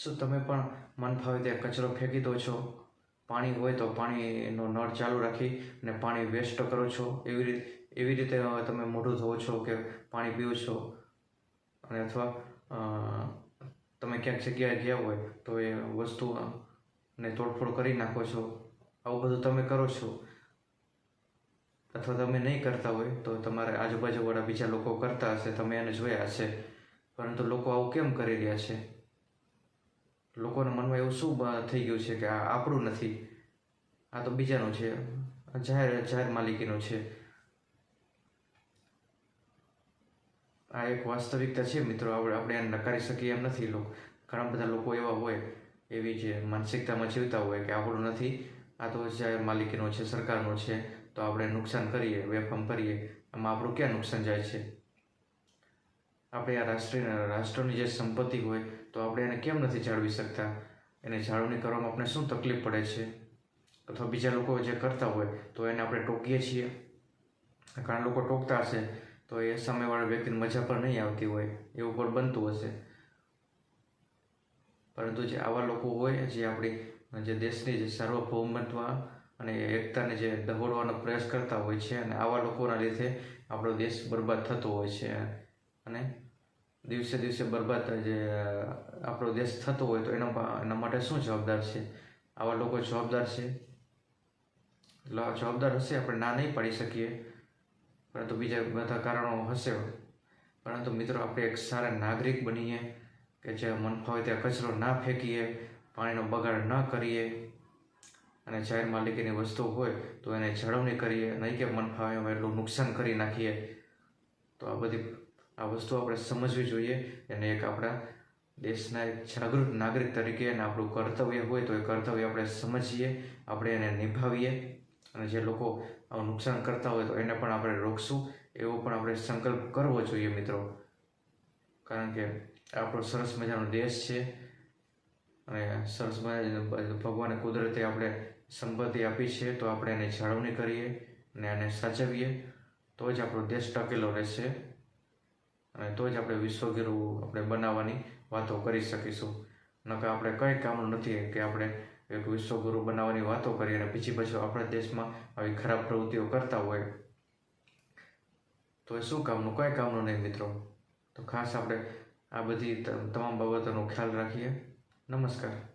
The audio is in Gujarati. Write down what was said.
શું તમે પણ મન ફાવે ત્યાં કચરો ફેંકી દો છો? પાણી હોય તો પાણીનો નળ ચાલુ રાખી અને પાણી વેસ્ટ કરો છો? એવી રીતે તમે મોઢું ધોવો છો કે પાણી પીવો છો? અને અથવા તમે ક્યાંક જગ્યાએ ગયા હોય તો એ વસ્તુને તોડફોડ કરી નાખો છો? આવું બધું તમે કરો છો? અથવા તમે નહીં કરતા હોય તો તમારા આજુબાજુવાળા બીજા લોકો કરતા હશે, તમે એને જોયા હશે, પરંતુ લોકો આવું કેમ કરી રહ્યા છે? લોકોના મનમાં એવું શું થઈ ગયું છે કે આ આપણું નથી, આ તો બીજાનું છે, જાહેર માલિકીનું છે? આ એક વાસ્તવિકતા છે મિત્રો, આપણે એને નકારી શકીએ એમ નથી. ઘણા બધા લોકો એવા હોય, એવી જે માનસિકતામાં જીવતા હોય કે આપણું નથી, આ તો જાહેર માલિકીનો છે, સરકારનો છે, તો આપણે નુકસાન કરીએ, વેફામ કરીએ, એમાં આપણું ક્યાં નુકસાન જાય છે? આપણે આ રાષ્ટ્રની જે સંપત્તિ હોય તો આપણે એને કેમ નથી જાળવી શકતા? એને જાળવણી કરવામાં આપણે શું તકલીફ પડે છે? અથવા બીજા લોકો જે કરતા હોય તો એને આપણે ટોકીએ છીએ. ઘણા લોકો ટોકતા હશે તો એ સામેવાળા વ્યક્તિને મજા પણ નહીં આવતી હોય, એવું પણ બનતું હશે. પરંતુ જે આવા લોકો હોય, જે આપણી જે દેશની જે સાર્વભૌમત્વ અને એકતાને જે દહોડવાનો પ્રયાસ કરતા હોય છે, અને આવા લોકોના લીધે આપણો દેશ બરબાદ થતો હોય છે. અને દિવસે દિવસે બરબાદ જે આપણો દેશ થતો હોય તો એના માટે શું જવાબદાર છે? આવા લોકો જવાબદાર છે? જવાબદાર હશે, આપણે ના નહીં પાડી શકીએ, પરંતુ બીજા બધા કારણો હશે. પરંતુ મિત્રો, આપણે એક સારા નાગરિક બનીએ કે જે મન ફાવે ત્યાં કચરો ના ફેંકીએ, પાણીનો બગાડ ન કરીએ, અને જાહેર માલિકીની વસ્તુ હોય તો એને જાળવણી કરીએ, નહીં કે મન ફાવે એમાં એટલું નુકસાન કરી નાખીએ. તો આ વસ્તુ આપણે સમજવી જોઈએ, અને એક આપણા દેશના એક જાગૃત નાગરિક તરીકે અને આપણું કર્તવ્ય હોય તો એ કર્તવ્ય આપણે સમજીએ, આપણે એને નિભાવીએ, અને જે લોકો આવું નુકસાન કરતા હોય તો એને પણ આપણે રોકશું, એવો પણ આપણે સંકલ્પ કરવો જોઈએ મિત્રો. કારણ કે આપણો સરસ મજાનો દેશ છે, અને સરસ મજાનો ભગવાને કુદરતે આપણે સંપત્તિ આપી છે, તો આપણે એની જાળવણી કરીએ અને એને સાચવીએ, તો જ આપણો દેશ ટકેલો રહેશે, અને તો જ આપણે વિશ્વગુરુ આપણે બનાવવાની વાતો કરી શકીશું. નકર આપણે કંઈ કામનું નથી કે આપણે એક વિશ્વગુરુ બનાવવાની વાતો કરીએ અને બીજી બાજુ આપણા દેશમાં આવી ખરાબ પ્રવૃત્તિઓ કરતા હોય તો એ શું કામનું? કંઈ કામનું નહીં મિત્રો. તો ખાસ આપણે આ બધી તમામ બાબતોનો ખ્યાલ રાખીએ. નમસ્કાર.